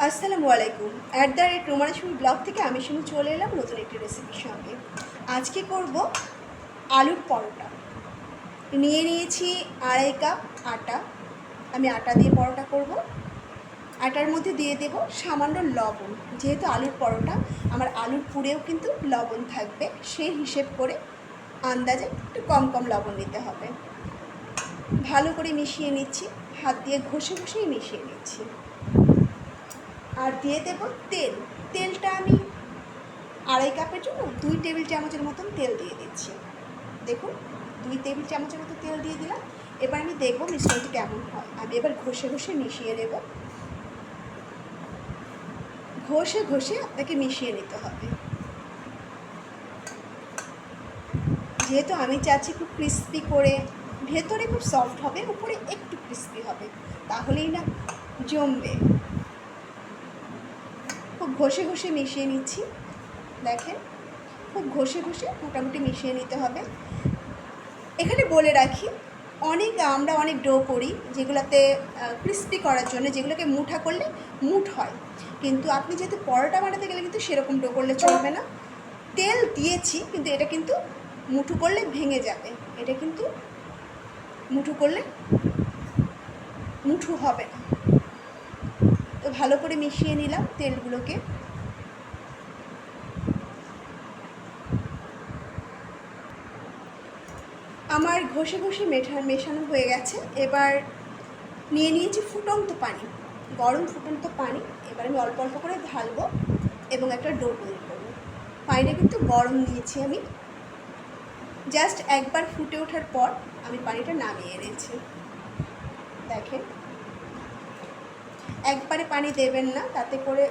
আসসালামু আলাইকুম। @রোমানাশুমি ব্লগ থেকে আমি শুনে চলে এলাম নতুন একটি রেসিপির সঙ্গে। আজকে করব আলুর পরোটা। নিয়ে নিয়েছি 2.5 কাপ আটা। আমি আটা দিয়ে পরোটা করব। আটার মধ্যে দিয়ে দেব সামান্য লবণ। যেহেতু আলুর পরোটা, আমার আলুর পুরেও কিন্তু লবণ থাকবে, সেই হিসেব করে আন্দাজে একটু কম কম লবণ নিতে হবে। ভালো করে মিশিয়ে নিচ্ছি, হাত দিয়ে ঘষে ঘষেই মিশিয়ে নিচ্ছি। আর দিয়ে দেব তেল। তেলটা আমি 2.5 কাপের জন্য 2 টেবিল চামচের মতন তেল দিয়ে দিচ্ছি। দেখুন, 2 টেবিল চামচের মতো তেল দিয়ে দিলাম। এবার আমি দেখবো মিশ্রণটি কেমন হয়। আমি এবার ঘষে ঘষে মিশিয়ে নেব। ঘষে ঘষে আপনাকে মিশিয়ে নিতে হবে। যেহেতু আমি চাচ্ছি খুব ক্রিস্পি করে, ভেতরে খুব সফট হবে, উপরে একটু ক্রিস্পি হবে, তাহলেই না জমবে। খুব ঘষে ঘষে মিশিয়ে নিচ্ছি। দেখেন, খুব ঘষে ঘষে মোটামুটি মিশিয়ে নিতে হবে। এখানে বলে রাখি, আমরা অনেক ডো করি যেগুলোতে ক্রিস্পি করার জন্য, যেগুলোকে মুঠা করলে মুঠ হয়, কিন্তু আপনি যেহেতু পরোটা বানাতে গেলে কিন্তু সেরকম ডো করলে চলবে না। তেল দিয়েছি, কিন্তু এটা কিন্তু মুঠো করলে ভেঙে যাবে। এটা কিন্তু মুঠো করলে মুঠো হবে না। তো ভালো করে মিশিয়ে নিলাম তেলগুলোকে। আমার ঘষে ঘষে মেশানো হয়ে গেছে। এবার নিয়ে নিয়েছি ফুটন্ত পানি, গরম ফুটন্ত পানি। এবার আমি অল্প অল্প করে ঢালবো এবং একটা ডো তৈরি করবো। পানিটা কিন্তু গরম নিয়েছি আমি। জাস্ট একবার ফুটে ওঠার পর আমি পানিটা নামিয়ে এনেছি। দেখেন, একবারে পানি দেবেন না, তাতে করে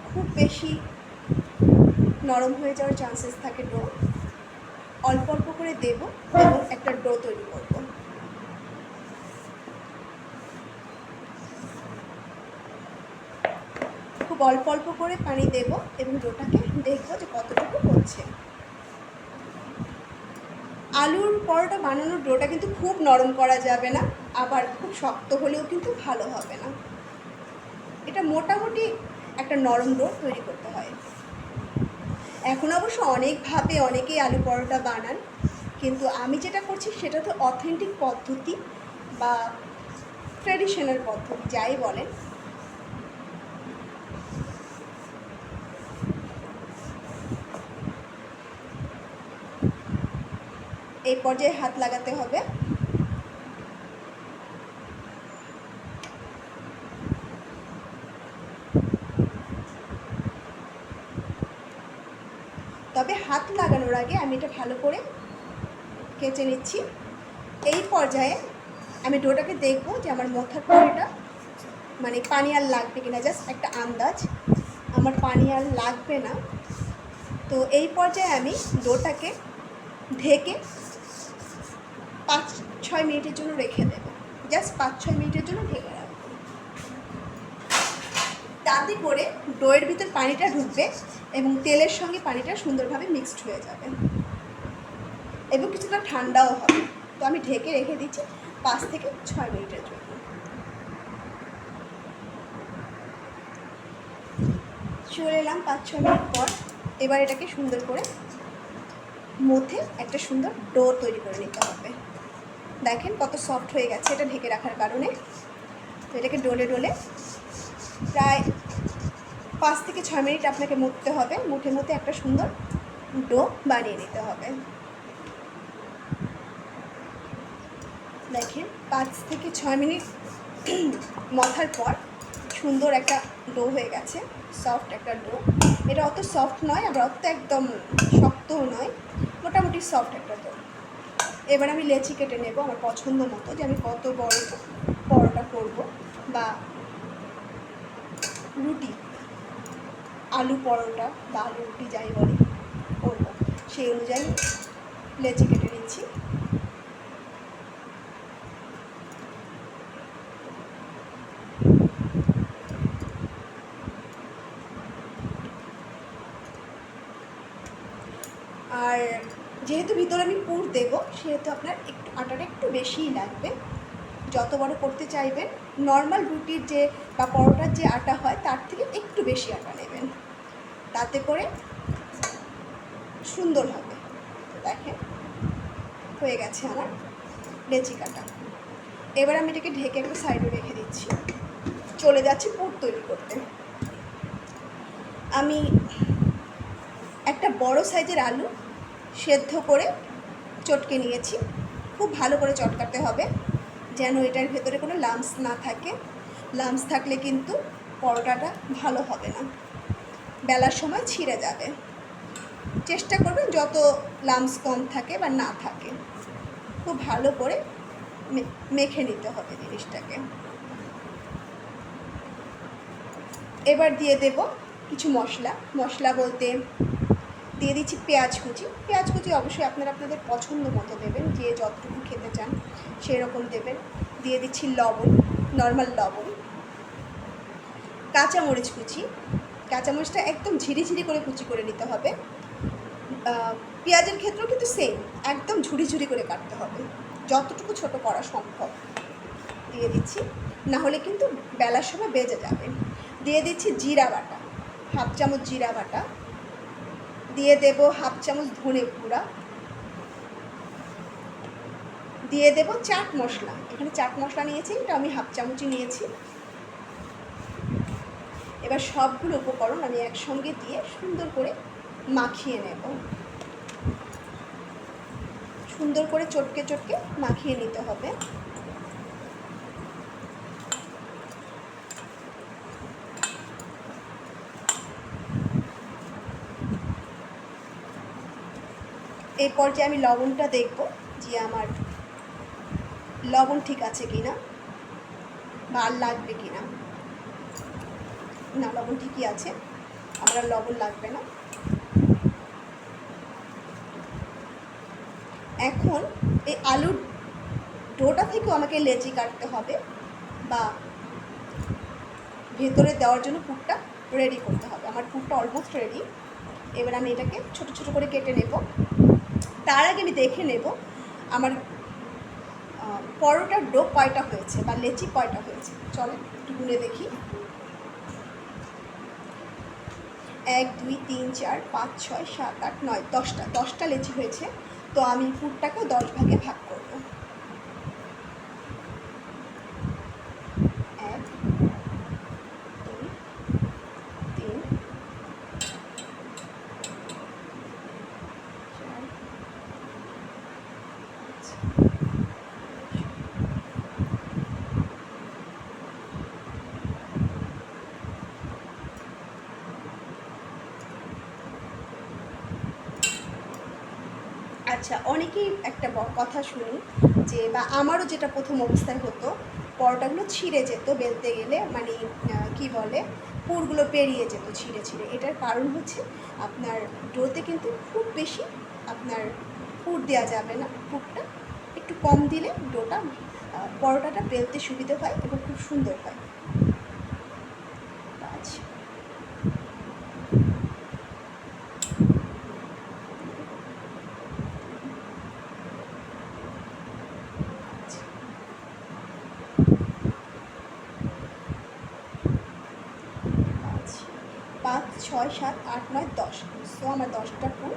খুব বেশি নরম হয়ে যাওয়ার চান্সেস থাকে ডো। অল্প অল্প করে দেব এবং একটা ডো তৈরি করব। খুব অল্প অল্প করে পানি দেব এবং ডোটাকে দেখবো যে কতটুকু হচ্ছে। আলুর পরোটা বানানোর ডোটা কিন্তু খুব নরম করা যাবে না, আবার খুব শক্ত হলেও কিন্তু ভালো হবে না। এটা মোটামুটি একটা নরম ডো তৈরি করতে হয়। এখন অবশ্য অনেকভাবে অনেকেই আলু পরোটা বানান, কিন্তু আমি যেটা করছি সেটা তো অথেন্টিক পদ্ধতি বা ট্র্যাডিশনাল পদ্ধতি, যাই বলেন। এই পর্যায়ে হাত লাগাতে হবে। তবে হাত লাগানোর আগে আমি এটা ভালো করে কেচে নিচ্ছি। এই পর্যায়ে আমি ডোটাকে দেখবো যে আমার মাথার পরেটা মানে পানি আর লাগবে কিনা, জাস্ট একটা আন্দাজ। আমার পানি আর লাগবে না। তো এই পর্যায়ে আমি ডোটাকে ঢেকে 5-6 মিনিটের জন্য রেখে দেবো। জাস্ট 5-6 মিনিটের জন্য ঢেকে রাখবো। তাতে করে ডোয়ের ভিতর পানিটা ঢুকবে এবং তেলের সঙ্গে পানিটা সুন্দরভাবে মিক্সড হয়ে যাবে এবং কিছুটা ঠান্ডাও হবে। তো আমি ঢেকে রেখে দিচ্ছি 5-6 মিনিটের জন্য। চলে এলাম 5-6 মিনিট পর। এবার এটাকে সুন্দর করে মধ্যে একটা সুন্দর ডো তৈরি করে নিতে হবে। দেখেন কত সফট হয়ে গেছে এটা ঢেকে রাখার কারণে। তো এটাকে ডোলে ডোলে প্রায় 5-6 মিনিট আপনাকে মুছতে হবে। মুঠে মুঠে একটা সুন্দর ডো বানিয়ে নিতে হবে। দেখেন 5-6 মিনিট মথার পর সুন্দর একটা ডো হয়ে গেছে, সফট একটা ডো। এটা অত সফট নয়, আবার অত একদম শক্তও নয়, মোটামুটি সফট একটা ডো। এবার আমি লেচি কেটে নেব আমার পছন্দ মতো, যে আমি কত বড় পরোটা করব বা রুটি, আলু পরোটা বা আলু রুটি যাই বলি করব, সেই অনুযায়ী লেচি কেটে নিচ্ছি। আর যেহেতু ভিতরে আমি পুর দেব, সেহেতু আপনার একটু আটাটা একটু বেশিই লাগবে। যত বড় করতে চাইবেন নর্মাল রুটির যে বা পরোটার যে আটা হয় তার থেকে একটু বেশি আটা নেবেন, তাতে করে সুন্দর হবে। তো দেখেন হয়ে গেছে আমার লেচি কাটা। এবার আমি এটাকে ঢেকে একটু সাইডে রেখে দিচ্ছি, চলে যাচ্ছি পুর তৈরি করতে। আমি একটা বড় সাইজের আলু সেদ্ধ করে চটকে নিয়েছি। খুব ভালো করে চটকাতে হবে যেন এটার ভেতরে কোনো লাম্পস না থাকে। লাম্পস থাকলে কিন্তু পরোটাটা ভালো হবে না, বেলার সময় ছিঁড়ে যাবে। চেষ্টা করবেন যত লাম্পস কম থাকে বা না থাকে। খুব ভালো করে মেখে নিতে হবে জিনিসটাকে। এবার দিয়ে দেব কিছু মশলা। মশলা বলতে দিয়ে দিচ্ছি পেঁয়াজ কুচি। পেঁয়াজ কুচি অবশ্যই আপনারা আপনাদের পছন্দ মতো দেবেন, যে যতটুকু খেতে চান সেই রকম দেবেন। দিয়ে দিচ্ছি লবণ, নর্মাল লবণ। কাঁচামরিচ কুচি, কাঁচামরিচটা একদম ঝিরিঝিরি করে কুচি করে নিতে হবে। পেঁয়াজের ক্ষেত্রেও কিন্তু সেম, একদম ঝুড়ি ঝুড়ি করে কাটতে হবে, যতটুকু ছোট করা সম্ভব দিয়ে দিচ্ছি, না হলে কিন্তু বেলার সময় বেজে যাবে। দিয়ে দিচ্ছি জিরা বাটা, 1/2 চামচ জিরা বাটা। দিয়ে দেব 1/2 চামচ ধনে গুঁড়া। দিয়ে দেব চাট মশলা, এখানে চাট মশলা নিয়েছি, এটা আমি 1/2 চামচই নিয়েছি। এবার সবগুলো উপকরণ আমি একসঙ্গে দিয়ে সুন্দর করে মাখিয়ে নেব। সুন্দর করে চটকে চটকে মাখিয়ে নিতে হবে। এই পর্যায়ে আমি লবণটা দেখব যে আমার লবণ ঠিক আছে কিনা বা আর লাগবে কিনা। না, লবণ ঠিকই আছে, আমার আর লবণ লাগবে না। এখন এই আলুর ডোটা থেকেও আমাকে লেচি কাটতে হবে বা ভেতরে দেওয়ার জন্য পুরটা রেডি করতে হবে। আমার পুরটা অলমোস্ট রেডি। এবার আমি এটাকে ছোট ছোট করে কেটে নেব। তার আগে আমি দেখে নেব আমার পরোটার ডো কয়টা হয়েছে বা লেচি কয়টা হয়েছে। চলেন একটু গুনে দেখি। 1 2 3 4 5 6 7 8 9 10টা লেচি হয়েছে। তো আমি পুরটাকেও 10 ভাগে ভাগ করব। 1 2 3 আচ্ছা, অনেকেই একটা কথা শুনি যে, বা আমারও যেটা প্রথম অবস্থায় হতো, পরোটাগুলো ছিঁড়ে যেত বেলতে গেলে, মানে কি বলে, পুরগুলো বেরিয়ে যেত ছিঁড়ে ছিঁড়ে। এটার কারণ হচ্ছে আপনার ডোতে কিন্তু খুব বেশি আপনার পুর দেওয়া যাবে না। পুরটা একটু কম দিলে ডোটা পরোটাটা বেলতে সুবিধে হয় এবং খুব সুন্দর হয়। আচ্ছা, পাঁচ ছয় সাত আট নয় 10। সো আমার 10টা পুর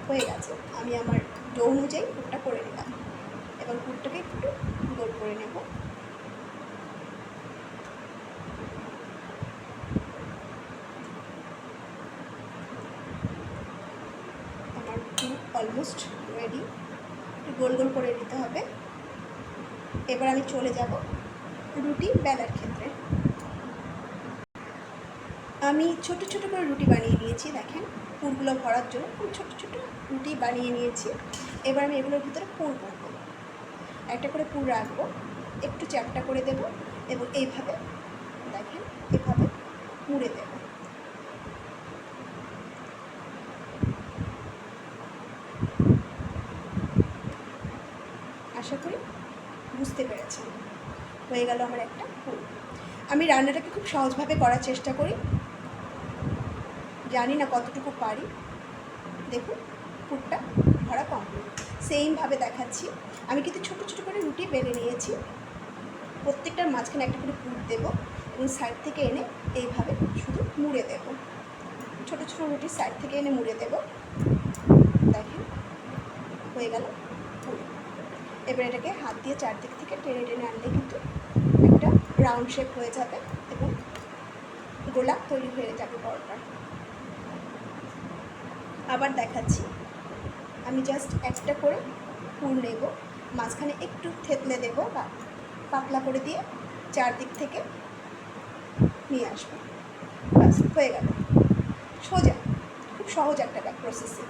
হয়ে গেছে। আমি আমার ডো অনুযায়ী পুরটা করে নিলাম। এবার পুরটাকে একটু গোল করে নেব। আমার পুর অলমোস্ট রেডি। একটু গোল গোল করে নিতে হবে। এবার আমি চলে যাব রুটি বেলার ক্ষেত্রে। আমি ছোট ছোট করে রুটি বানিয়ে নিয়েছি, দেখেন পুরগুলো ভরার জন্য খুব ছোট ছোট রুটি বানিয়ে নিয়েছি। এবার আমি এগুলোর ভিতরে পুর করবো। একটা করে পুর রাখবো, একটু চ্যাপটা করে দেব এবং এইভাবে দেখেন এভাবে মুড়ে দেব। আশা করি বুঝতে পেরেছেন। হয়ে গেল আমার একটা পুর। আমি রান্নাটাকে খুব সহজভাবে করার চেষ্টা করি, জানি না কতটুকু পারি। দেখুন পুরটা ভরা কমপ্লিট। সেইমভাবে দেখাচ্ছি। আমি কিন্তু ছোটো ছোটো করে রুটি বেলে নিয়েছি। প্রত্যেকটার মাঝখানে একটা করে পুর দেবো এবং সাইড থেকে এনে এইভাবে শুধু মুড়ে দেব। ছোটো ছোটো রুটির সাইড থেকে এনে মুড়ে দেব। দেখেন হয়ে গেল পুর। এবার এটাকে হাত দিয়ে চারদিক থেকে টেনে টেনে আনলে কিন্তু একটা রাউন্ড শেপ হয়ে যাবে এবং গোলা তৈরি হয়ে যাবে পরোটা। আবার দেখাচ্ছি, আমি জাস্ট একটা করে পুর নেব, মাঝখানে একটু থেতলে দেব বা পাতলা করে দিয়ে চারদিক থেকে নিয়ে আসবো, বাস হয়ে গেল। সোজা, খুব সহজ একটা প্রসেসিং।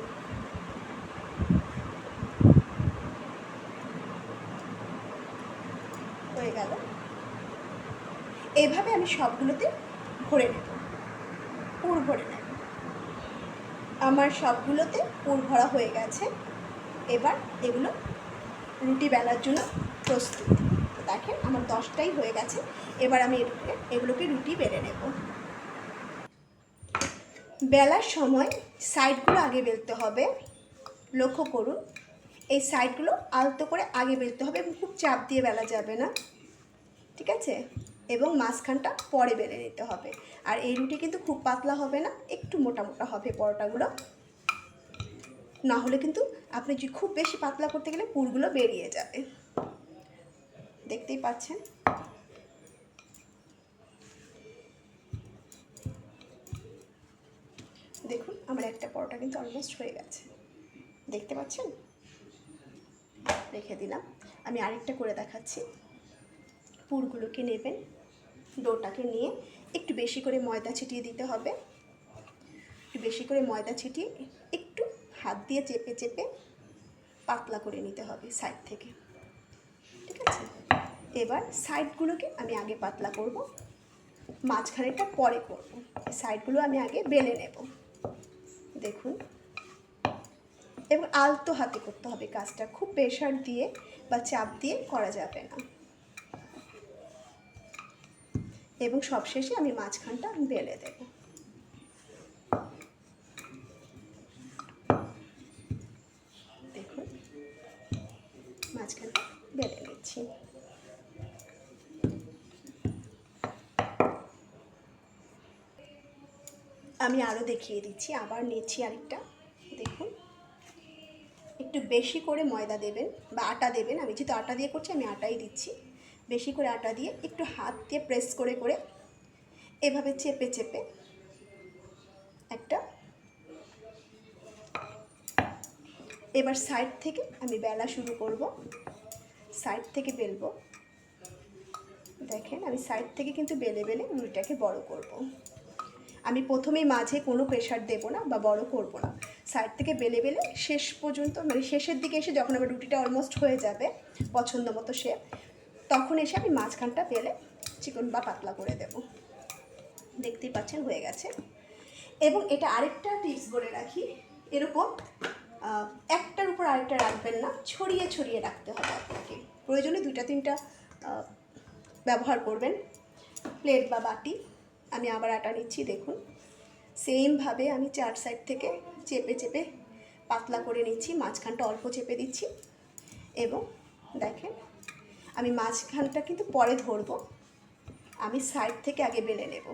হয়ে গেল। এইভাবে আমি সবগুলোতে ভরে নেব, পুর ভরে নেব। আমার সবগুলোতে পুর ভরা হয়ে গেছে। এবার এগুলো রুটি বেলার জন্য প্রস্তুত। তো দেখেন আমার 10টাই হয়ে গেছে। এবার আমি এগুলোকে রুটি বেলে নেব। বেলার সময় সাইডগুলো আগে বেলতে হবে, লক্ষ্য করুন। এই সাইডগুলো আলতো করে আগে বেলতে হবে এবং খুব চাপ দিয়ে বেলা যাবে না, ঠিক আছে? এবং মাঝখানটা পরে বেলে নিতে হবে। আর এই রুটি কিন্তু খুব পাতলা হবে না, একটু মোটা মোটা হবে পরোটাগুলো, না হলে কিন্তু আপনি যদি খুব বেশি পাতলা করতে গেলে পুরগুলো বেরিয়ে যাবে। দেখতেই পাচ্ছেন। দেখুন আমার একটা পরোটা কিন্তু অলমোস্ট হয়ে গেছে, দেখতে পাচ্ছেন। রেখে দিলাম। আমি আরেকটা করে দেখাচ্ছি। পুরগুলোকে নেবেন, ডোটাকে নিয়ে একটু বেশি করে ময়দা ছিটিয়ে দিতে হবে। একটু বেশি করে ময়দা ছিটিয়ে একটু হাত দিয়ে চেপে চেপে পাতলা করে নিতে হবে সাইড থেকে, ঠিক আছে? এবার সাইডগুলোকে আমি আগে পাতলা করব, মাঝখানেটা পরে করব। সাইডগুলো আমি আগে বেলে নেব, দেখুন। এবং আলতো হাতে করতে হবে কাজটা, খুব প্রেশার দিয়ে বা চাপ দিয়ে করা যাবে না। এবং সবশেষে আমি মাঝখানটা বেলে দেব। দেখুন মাঝখানটা বেলে নিচ্ছি। আমি আরও দেখিয়ে দিচ্ছি, আবার নিচ্ছি আরেকটা। দেখুন একটু বেশি করে ময়দা দেবেন বা আটা দেবেন। আমি যেহেতু আটা দিয়ে করছি আমি আটাই দিচ্ছি। বেশি করে আটা দিয়ে একটু হাত দিয়ে প্রেস করে করে এভাবে চেপে চেপে একটা, এবার সাইড থেকে আমি বেলা শুরু করব। সাইড থেকে বেলবো, দেখেন আমি সাইড থেকে কিন্তু বেলে বেলে রুটিটাকে বড় করব। আমি প্রথমেই মাঝে কোনো প্রেশার দেব না বা বড় করব না, সাইড থেকে বেলে বেলে শেষ পর্যন্ত, মানে শেষের দিকে এসে যখন আমার রুটিটা অলমোস্ট হয়ে যাবে পছন্দ মতো শেপ, তখন এসে আমি মাঝখানটা বেলে চিকন বা পাতলা করে দেব। দেখতেই পাচ্ছেন হয়ে গেছে। এবং এটা আরেকটা টিপস বলে রাখি, এরকম একটার উপর আরেকটা রাখবেন না, ছড়িয়ে ছড়িয়ে রাখতে হবে আপনাকে। প্রয়োজনে 2-3টা ব্যবহার করবেন, প্লেট বা বাটি। আমি আবার আটা নিচ্ছি, দেখুন সেমভাবে আমি 4 সাইড থেকে চেপে চেপে পাতলা করে নিচ্ছি, মাঝখানটা অল্প চেপে দিচ্ছি। এবং দেখেন আমি মাঝখানটা কিন্তু পরে ধরবো, আমি সাইড থেকে আগে বেলে নেব।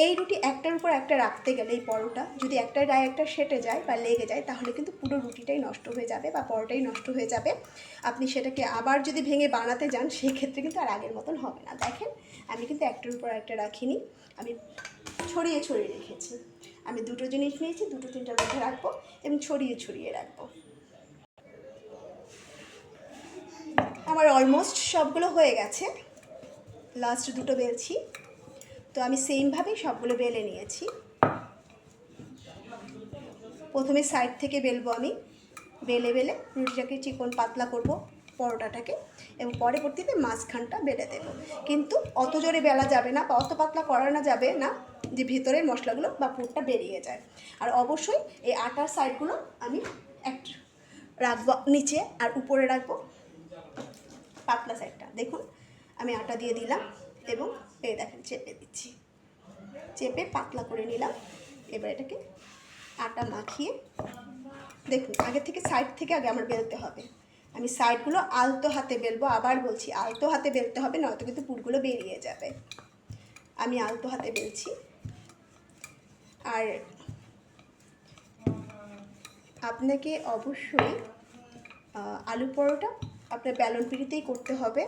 এই রুটি একটার উপর একটা রাখতে গেলে, এই পরোটা যদি একটার গায়ে একটা সেটে যায় বা লেগে যায় তাহলে কিন্তু পুরো রুটিটাই নষ্ট হয়ে যাবে বা পরোটাই নষ্ট হয়ে যাবে। আপনি সেটাকে আবার যদি ভেঙে বানাতে যান সেই ক্ষেত্রে কিন্তু আর আগের মতন হবে না। দেখেন আমি কিন্তু একটার উপর একটা রাখিনি, আমি ছড়িয়ে ছড়িয়ে রেখেছি। আমি দুটো জিনিস নিয়েছি, 2-3টার মধ্যে রাখবো এবং ছড়িয়ে ছড়িয়ে রাখবো। আমার অলমোস্ট সবগুলো হয়ে গেছে, লাস্ট দুটো বেলছি। তো আমি সেমভাবেই সবগুলো বেলে নিয়েছি। প্রথমে সাইড থেকে বেলবো, আমি বেলে বেলে রুটিটাকে চিকন পাতলা করব পরোটাটাকে, এবং পরবর্তীতে মাঝখানটা বেলে দেব। কিন্তু অত জোরে বেলা যাবে না বা অত পাতলা করানো যাবে না যে ভিতরের মশলাগুলো বা পুরটা বেরিয়ে যায়। আর অবশ্যই এই আটার সাইডগুলো আমি রাখবো নিচে আর উপরে রাখবো পাতলা সাইডটা। দেখুন আমি আটা দিয়ে দিলাম এবং এই দেখেন চেপে দিচ্ছি, চেপে পাতলা করে নিলাম। এবার এটাকে আটা মাখিয়ে, দেখুন আগে থেকে সাইড থেকে আগে আমার বেলতে হবে। আমি সাইডগুলো আলতো হাতে বেলবো, আবার বলছি আলতো হাতে বেলতে হবে, নয়তো কিন্তু পুরগুলো বেরিয়ে যাবে। আমি আলতো হাতে বেলছি। আর আপনাকে অবশ্যই আলু পরোটা আপনার বেলন পিঁড়িতেই করতে হবে,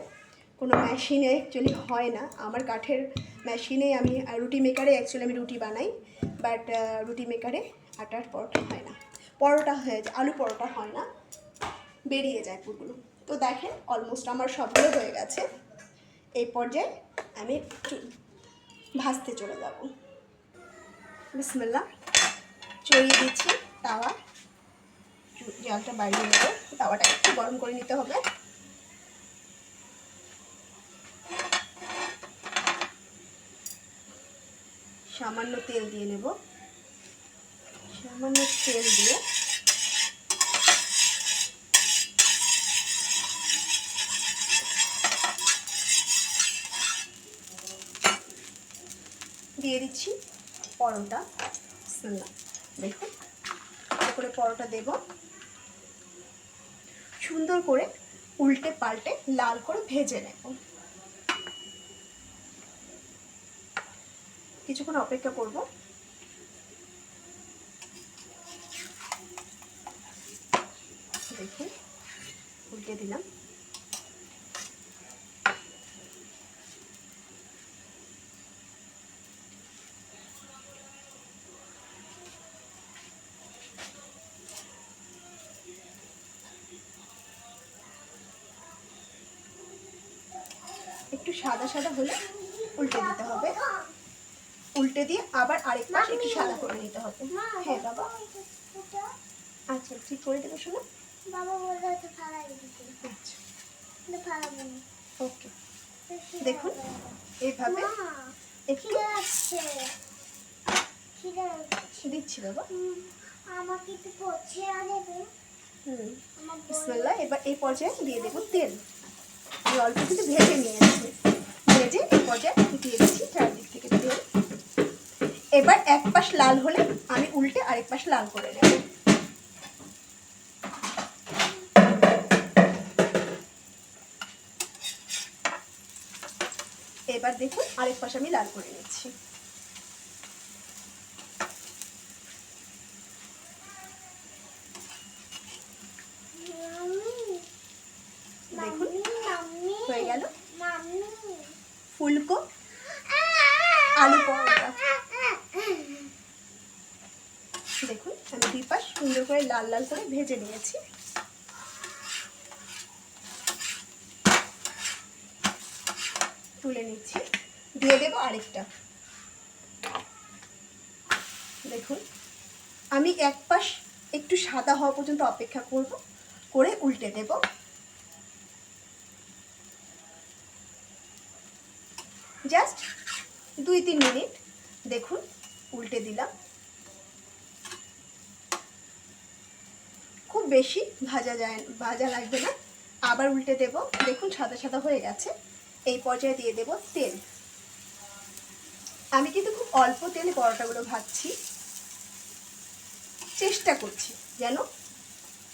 কোনো মেশিনে অ্যাকচুয়ালি হয় না। আমার কাঠের মেশিনে আমি রুটি মেকারে অ্যাকচুয়ালি আমি রুটি বানাই, বাট রুটি মেকারে আটার পরোটা হয় না, পরোটা হয়ে যায়, আলু পরোটা হয় না, বেরিয়ে যায় পুরগুলো। তো দেখেন অলমোস্ট আমার সবগুলো হয়ে গেছে। এই পর্যায়ে আমি ভাজতে চলে যাব। বিসমিল্লাহ, চড়িয়ে দিচ্ছি তাওয়া, জলটা বাড়িয়ে নেব, তাওয়াটা একটু গরম করে নিতে হবে। সামান্য তেল দিয়ে নেব, সামান্য তেল দিয়ে দিয়ে দিচ্ছি পরোটা। দেখুন করে পরোটা দেব, সুন্দর করে উল্টে পাল্টে লাল করে ভেজে নেব। কিছুক্ষণ অপেক্ষা করব। দেখুন উল্টে দিলাম। একটু সাদা সাদা হলে উল্টে দিতে হবে, উল্টে দিয়ে আবার আরেক পাশ একটু সাদা করে নিতে হবে। হ্যাঁ বাবা, আচ্ছা ঠিক করে দেবো শোনো, বাবা বললো তো ফালাই দিতে। আচ্ছা ওকে, দেখুন এইভাবে একটু দিচ্ছি বাবা, আমাকে একটু পচিয়ে দেবে। বিসমিল্লাহ। এবার এই পর্যায়ে দিয়ে দেবো তেল, আমি অল্প কিন্তু ভেজে নিয়েছি, ভেজে এই পর্যায়ে দিয়ে দিচ্ছি চারদিক থেকে তেল। এবার এক পাশ লাল হলে আমি উল্টে আরেক পাশ লাল করে নেব। এবার দেখুন আরেক পাশ আমি লাল করে নিচ্ছি। দেখুন হয়ে গেল ফুলকো আলু পরোটা। দেখুন আমি দুই পাশ সুন্দর করে লাল লাল করে ভেজে নিয়েছি। তুলে নিচ্ছি, দিয়ে দেবো আরেকটা। দেখুন আমি এক পাশ একটু সাদা হওয়া পর্যন্ত অপেক্ষা করব, করে উল্টে দেব। Just 2-3 minute. দেখুন উল্টে দিলাম, খুব বেশি ভাজা লাগবে না, আবার উল্টে দেব। দেখুন সাদা সাদা হয়ে গেছে। এই পর্যায়ে দিয়ে দেব তেল। আমি কিন্তু খুব অল্প তেলে পরোটাগুলো ভাজছি, চেষ্টা করছি যেন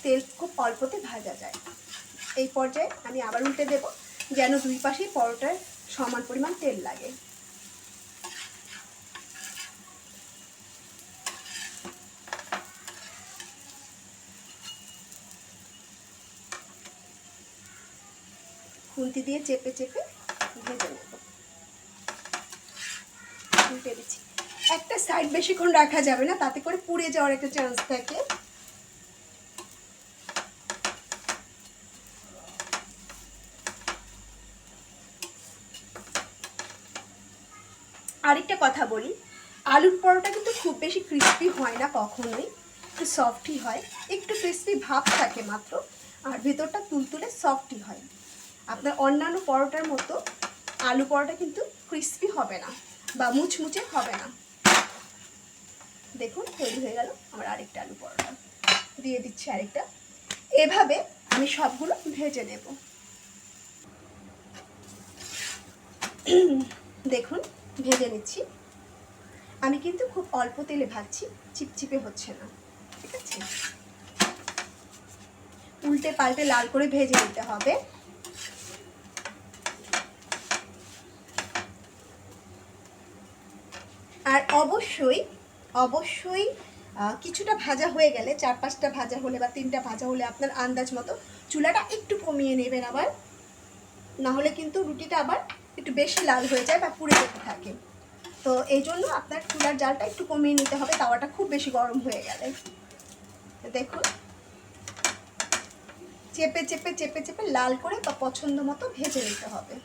তেল খুব অল্পতে ভাজা যায়। এই পর্যায়ে আমি আবার উল্টে দেব, যেন দুই পাশেই পরোটায় সমান পরিমাণ তেল লাগে। খুন্তি দিয়ে চেপে চেপে ভেজে নেব। উল্টে দিচ্ছি। একটা সাইড বেশিক্ষণ রাখা যাবে না, তাতে করে পুড়ে যাওয়ার একটা চান্স থাকে। আরেকটা কথা বলি, আলুর পরোটা কিন্তু খুব বেশি ক্রিস্পি হয় না কখনোই, একটু সফটই হয়, একটু ক্রিস্পি ভাব থাকে মাত্র, আর ভেতরটা তুলতুলে সফটই হয়। আপনার অন্যান্য পরোটার মতো আলু পরোটা কিন্তু ক্রিস্পি হবে না বা মুচমুচে হবে না। দেখুন তৈরি হয়ে গেল আমার আরেকটা আলু পরোটা। দিয়ে দিচ্ছি আরেকটা। এভাবে আমি সবগুলো ভেজে নেব। দেখুন ভেজে নিচ্ছি, আমি কিন্তু খুব অল্প তেলে ভাজছি, চিপচিপে হচ্ছে না, ঠিক আছে। উল্টে পাল্টে লাল করে ভেজে নিতে হবে। আর অবশ্যই অবশ্যই কিছুটা ভাজা হয়ে গেলে, 4-5টা ভাজা হলে বা 3টা ভাজা হলে আপনার আন্দাজ মতো চুলাটা একটু কমিয়ে নেবেন আবার, না হলে কিন্তু রুটিটা আবার একটু বেশি লাল হয়ে যায় বা পুড়ে যেতে থাকে। তো এই জন্য আপনার চুলার জালটা একটু কমিয়ে নিতে হবে, তাওয়াটা খুব বেশি গরম হয়ে গেলে। দেখুন চেপে চেপে চেপে চেপে লাল করে বা পছন্দ মতো ভেজে নিতে হবে।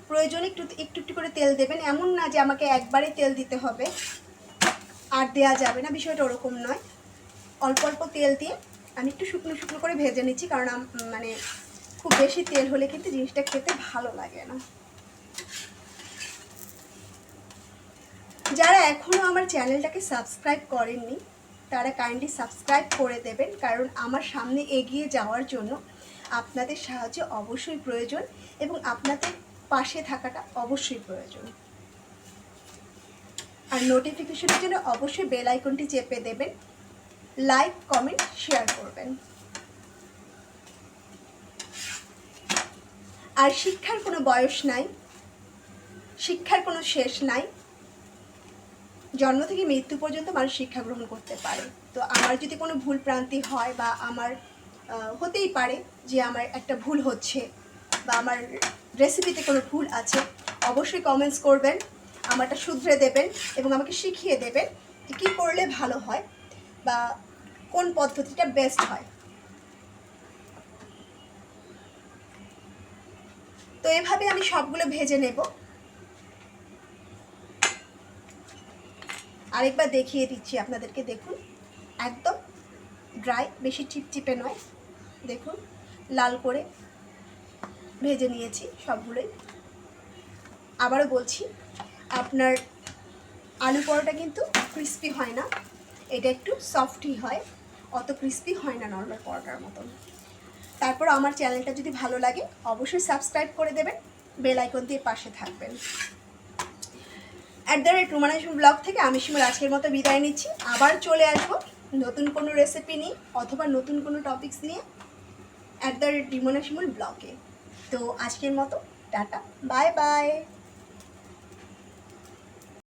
প্রয়োজনে একটু একটু একটু করে তেল দেবেন, এমন না যে আমাকে একবারে তেল দিতে হবে আর দেওয়া যাবে না, বিষয়টা ওরকম নয়। অল্প অল্প তেল দিয়ে আমি একটু শুকনো শুকনো করে ভেজে নিচ্ছি, কারণ মানে খুব বেশি তেল হলে কিন্তু জিনিসটা খেতে ভালো লাগে না। যারা এখনও আমার চ্যানেলটাকে সাবস্ক্রাইব করেননি তারা কাইন্ডলি সাবস্ক্রাইব করে দেবেন, কারণ আমার সামনে এগিয়ে যাওয়ার জন্য আপনাদের সাহায্য অবশ্যই প্রয়োজন এবং আপনাদের পাশে থাকাটা অবশ্যই প্রয়োজন। আর নোটিফিকেশনের জন্য অবশ্যই বেল আইকনটি চেপে দেবেন, লাইক কমেন্ট শেয়ার করবেন। আর শিক্ষার কোনো বয়স নাই, শিক্ষার কোনো শেষ নাই, জন্ম থেকে মৃত্যু পর্যন্ত মানুষ শিক্ষা গ্রহণ করতে পারে। তো আমার যদি কোনো ভুল প্রান্তি হয় বা আমার হতেই পারে যে আমার একটা ভুল হচ্ছে বা আমার রেসিপিতে কোনো ভুল আছে, অবশ্যই কমেন্টস করবেন, আমারটা শুধরে দেবেন এবং আমাকে শিখিয়ে দেবেন যে কী করলে ভালো হয় বা কোন পদ্ধতিটা বেস্ট হয়। তো এভাবে আমি সবগুলো ভেজে নেব। আরেকবার দেখিয়ে দিচ্ছি আপনাদেরকে, দেখুন একদম ড্রাই, বেশি চিপচিপে নয়। দেখুন লাল করে ভেজে নিয়েছি সবগুলোই। আবারও বলছি, আপনার আলু পরোটা কিন্তু ক্রিস্পি হয় না, এটা একটু সফটই হয়, অত ক্রিস্পি হয় না নর্মাল পরোটার মতন। তারপর আমার চ্যানেলটা যদি ভালো লাগে অবশ্যই সাবস্ক্রাইব করে দেবেন, বেল আইকন দিয়ে পাশে থাকবেন। @রুমানা শিমুল ব্লগ থেকে আমি শিমুল আজকের মতো বিদায় নিচ্ছি। আবার চলে আসবো নতুন কোনো রেসিপি নিয়ে অথবা নতুন কোনো টপিকস নিয়ে @রুমানা শিমুল ব্লগে। তো আজকের মতো টাটা, বাই বাই।